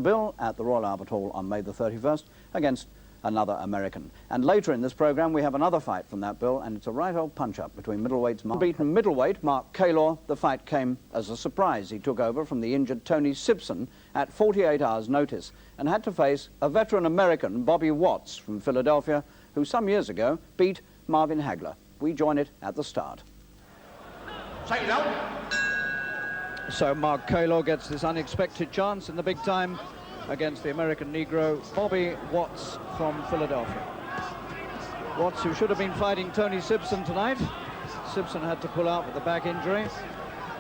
Bill at the Royal Albert Hall on May the 31st against another American. And later in this programme we have another fight from that bill, and it's a right old punch-up between middleweights. Beaten middleweight Mark Kaylor. The fight came as a surprise. He took over from the injured Tony Simpson at 48 hours' notice and had to face a veteran American, Bobby Watts from Philadelphia, who some years ago beat Marvin Hagler. We join it at the start. So Mark Kaylor gets this unexpected chance in the big time against the American Negro, Bobby Watts from Philadelphia. Watts, who should have been fighting Tony Simpson tonight. Simpson had to pull out with a back injury,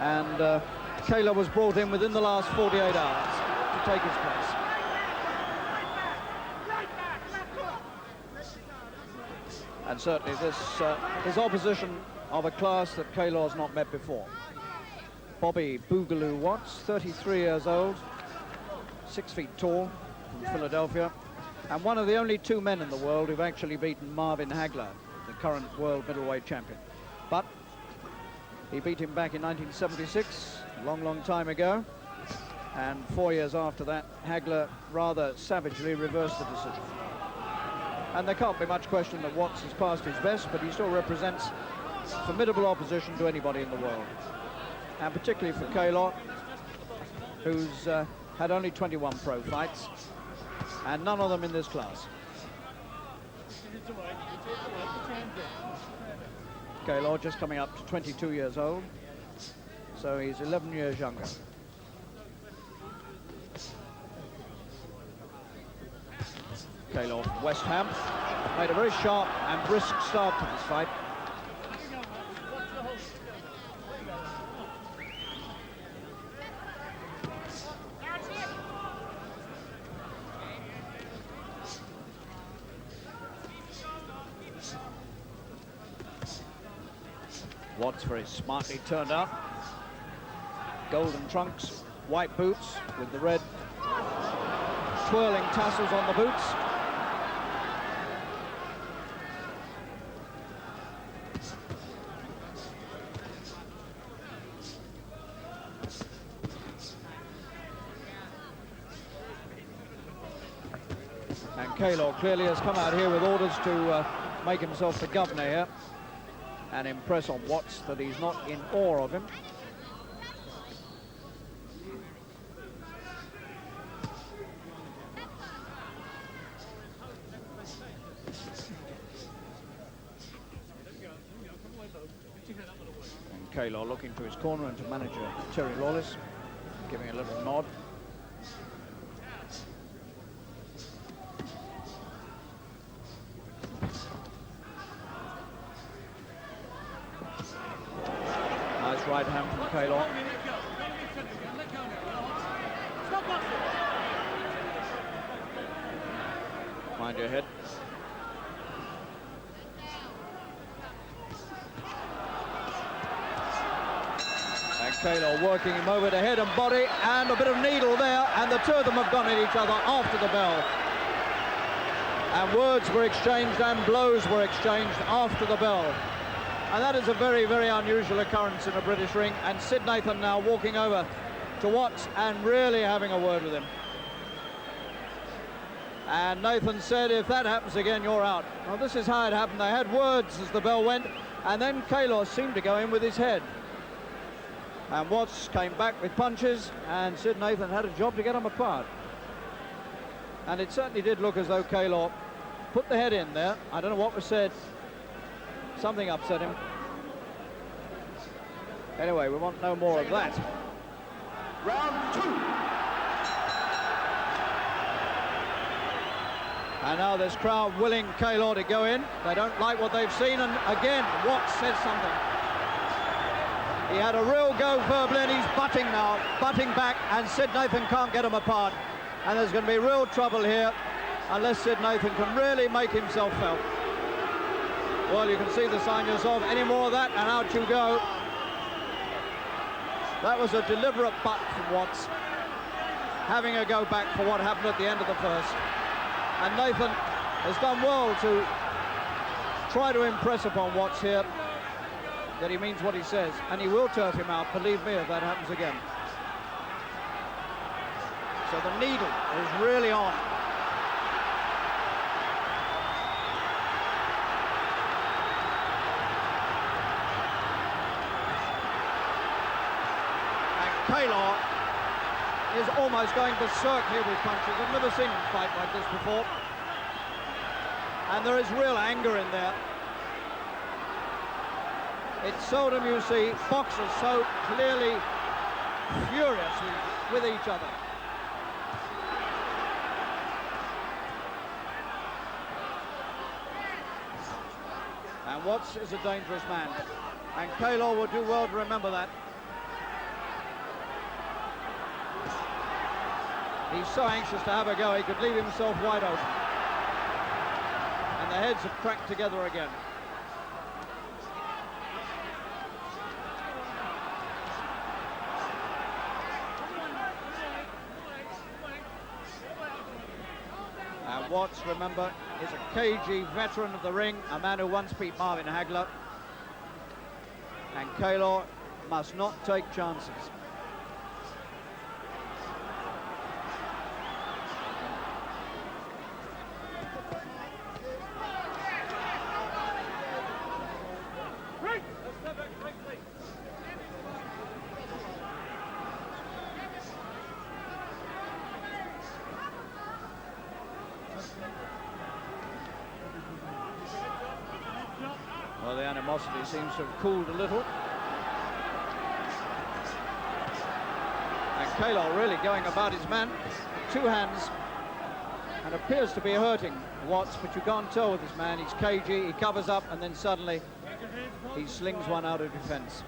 and Kaylor was brought in within the last 48 hours to take his place. And certainly this is opposition of a class that Kaylor's not met before. Bobby Boogaloo Watts, 33 years old, 6 feet tall, from Philadelphia, and one of the only two men in the world who've actually beaten Marvin Hagler, the current world middleweight champion. But he beat him back in 1976, a long, long time ago, and 4 years after that, Hagler rather savagely reversed the decision. And there can't be much question that Watts has passed his best, but he still represents formidable opposition to anybody in the world. And particularly for Kaylor, who's had only 21 pro fights, and none of them in this class. Kaylor just coming up to 22 years old, so he's 11 years younger. Kaylor from West Ham made a very sharp and brisk start to this fight. Watts very smartly turned up. Golden trunks, white boots with the red twirling tassels on the boots. And Kaylor clearly has come out here with orders to make himself the governor here and impress on Watts that he's not in awe of him. And Kaylor looking to his corner and to manager Terry Lawless, giving a little nod. Right hand from Kaylor. Mind your head. And Kaylor working him over the head and body, and a bit of needle there, and the two of them have gone at each other after the bell. And words were exchanged and blows were exchanged after the bell. And that is a very, very unusual occurrence in a British ring. And Sid Nathan now walking over to Watts and really having a word with him. And Nathan said, if that happens again, you're out. Well, this is how it happened. They had words as the bell went, and then Kaylor seemed to go in with his head. And Watts came back with punches, and Sid Nathan had a job to get them apart. And it certainly did look as though Kaylor put the head in there. I don't know what was said. Something upset him. Anyway, we want no more of that. Round 2. And now this crowd willing Kaylor to go in. They don't like what they've seen, and again, Watts says something. He had a real go verbally, and he's butting now, butting back, and Sid Nathan can't get him apart. And there's going to be real trouble here unless Sid Nathan can really make himself felt. Well, you can see the sign yourself. Any more of that, and out you go. That was a deliberate butt from Watts, having a go back for what happened at the end of the first. And Nathan has done well to try to impress upon Watts here that he means what he says, and he will turf him out, believe me, if that happens again. So the needle is really on. And Kaylor is almost going berserk here with punches. I've never seen him fight like this before. And there is real anger in there. It's seldom you see boxers so clearly furious with each other. And Watts is a dangerous man. And Kaylor will do well to remember that. He's so anxious to have a go, he could leave himself wide open. And the heads have cracked together again. And Watts, remember, is a cagey veteran of the ring, a man who once beat Marvin Hagler. And Kaylor must not take chances. Well, the animosity seems to have cooled a little. And Kaylor really going about his man, two hands, and appears to be hurting Watts, but you can't tell with this man. He's cagey, he covers up, and then suddenly he slings one out of defense.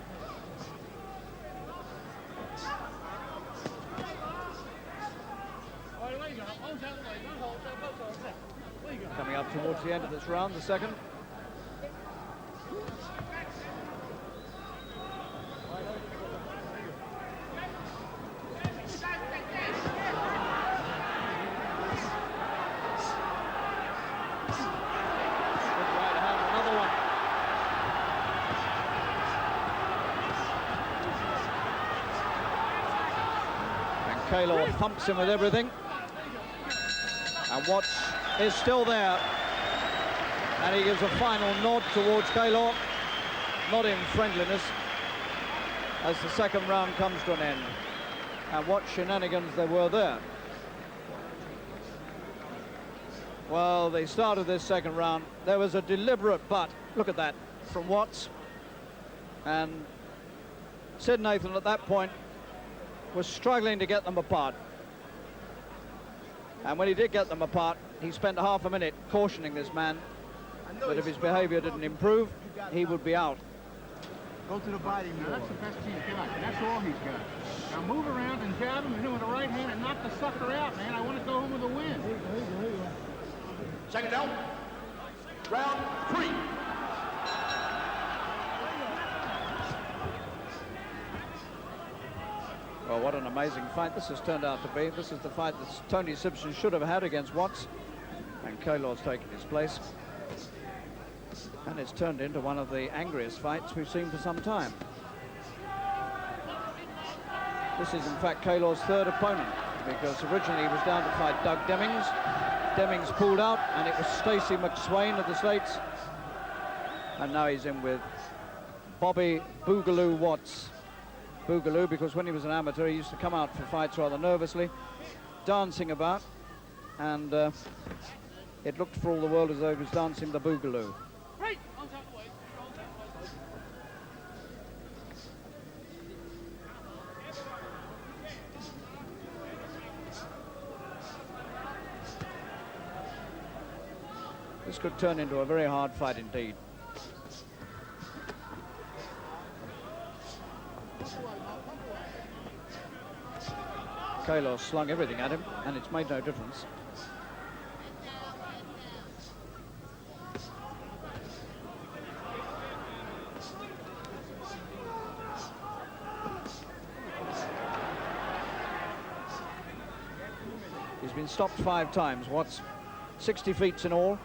Coming up towards the end of this round, the second. Kaylor thumps him with everything, and Watts is still there, and he gives a final nod towards Kaylor, not in friendliness, as the second round comes to an end. And what shenanigans there were there. Well, they started this second round. There was a deliberate butt, look at that, from Watts, and Sid Nathan at that point was struggling to get them apart. And when he did get them apart, he spent half a minute cautioning this man that if his behavior didn't improve, he would be out. Go to the body more. That's the best he's got. That's all he's got. Now move around and jab him and hit him with the right hand and knock the sucker out, man. I want to go home with a win. Second down. Round 3. Well, what an amazing fight this has turned out to be. This is the fight that Tony Simpson should have had against Watts, and Kaylor's taken his place. And it's turned into one of the angriest fights we've seen for some time. This is, in fact, Kaylor's third opponent, because originally he was down to fight Doug Demings. Demings pulled out, and it was Stacey McSwain of the States. And now he's in with Bobby Boogaloo Watts. Boogaloo, because when he was an amateur, he used to come out for fights rather nervously, dancing about, and it looked for all the world as though he was dancing the Boogaloo. This could turn into a very hard fight indeed. Kaylor slung everything at him, and it's made no difference. He's been stopped 5 times. Watts, 60 feats in all,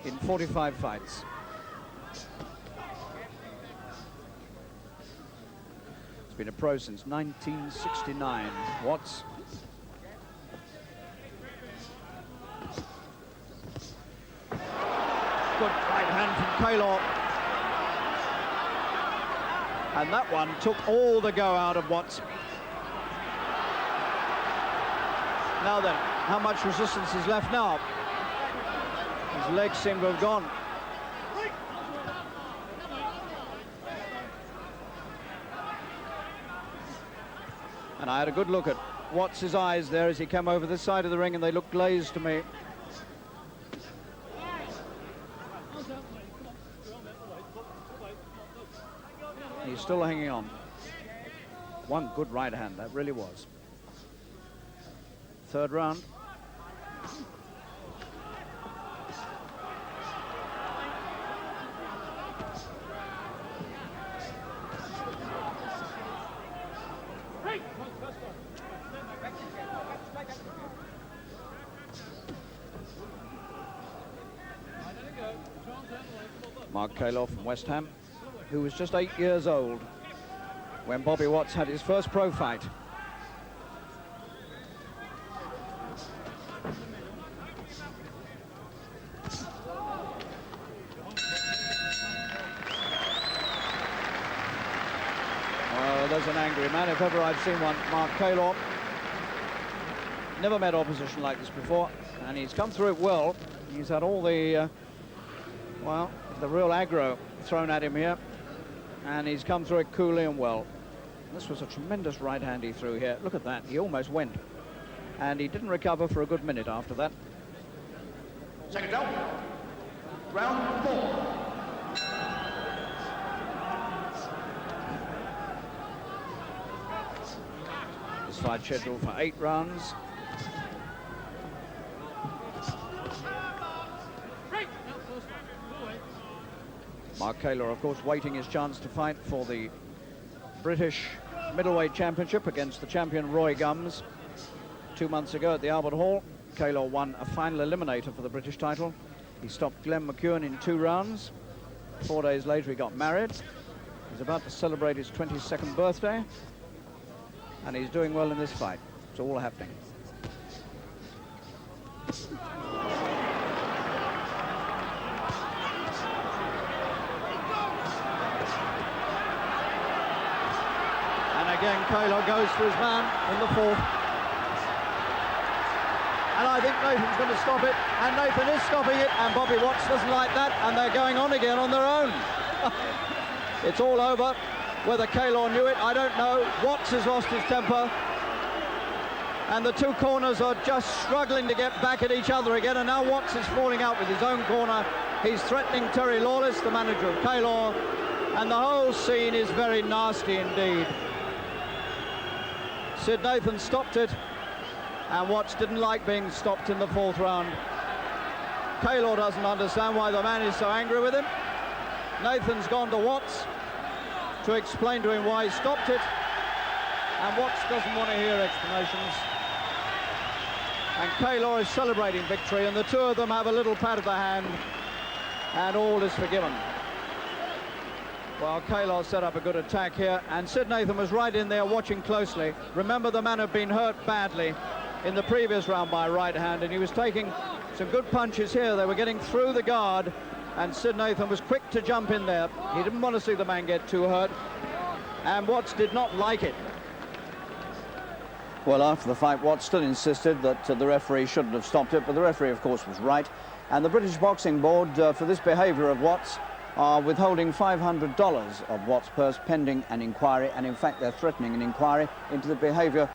in 45 fights. He's been a pro since 1969. Watts, from Kaylor. And that one took all the go out of Watts. Now then, how much resistance is left now? His legs seem to have gone. And I had a good look at Watts' eyes there as he came over this side of the ring, and they looked glazed to me. He's still hanging on. One good right hand, that really was. Third round. Mark Kaylor from West Ham, who was just 8 years old when Bobby Watts had his first pro fight. Oh, there's an angry man, if ever I've seen one. Mark Kaylor. Never met opposition like this before, and he's come through it well. He's had all the, well, the real aggro thrown at him here, and he's come through it coolly and well. This was a tremendous right hand he threw here. Look at that, he almost went. And he didn't recover for a good minute after that. Second down. Round 4. This fight scheduled for 8 rounds. Mark Kaylor, of course, waiting his chance to fight for the British Middleweight Championship against the champion Roy Gums. 2 months ago at the Albert Hall, Kaylor won a final eliminator for the British title. He stopped Glenn McEwen in 2 rounds. 4 days later, he got married. He's about to celebrate his 22nd birthday, and he's doing well in this fight. It's all happening. Again, Kaylor goes for his man in the 4th. And I think Nathan's going to stop it, and Nathan is stopping it, and Bobby Watts doesn't like that, and they're going on again on their own. It's all over. Whether Kaylor knew it, I don't know. Watts has lost his temper, and the 2 corners are just struggling to get back at each other again, and now Watts is falling out with his own corner. He's threatening Terry Lawless, the manager of Kaylor, and the whole scene is very nasty indeed. Sid Nathan stopped it, and Watts didn't like being stopped in the 4th round. Kaylor doesn't understand why the man is so angry with him. Nathan's gone to Watts to explain to him why he stopped it, and Watts doesn't want to hear explanations. And Kaylor is celebrating victory, and the 2 of them have a little pat of the hand, and all is forgiven. Well, Kaylor set up a good attack here, and Sid Nathan was right in there watching closely. Remember, the man had been hurt badly in the previous round by a right hand, and he was taking some good punches here. They were getting through the guard, and Sid Nathan was quick to jump in there. He didn't want to see the man get too hurt, and Watts did not like it. Well, after the fight, Watts still insisted that the referee shouldn't have stopped it, but the referee, of course, was right. And the British Boxing Board, for this behaviour of Watts, are withholding $500 of Watts' purse pending an inquiry, and in fact they're threatening an inquiry into the behaviour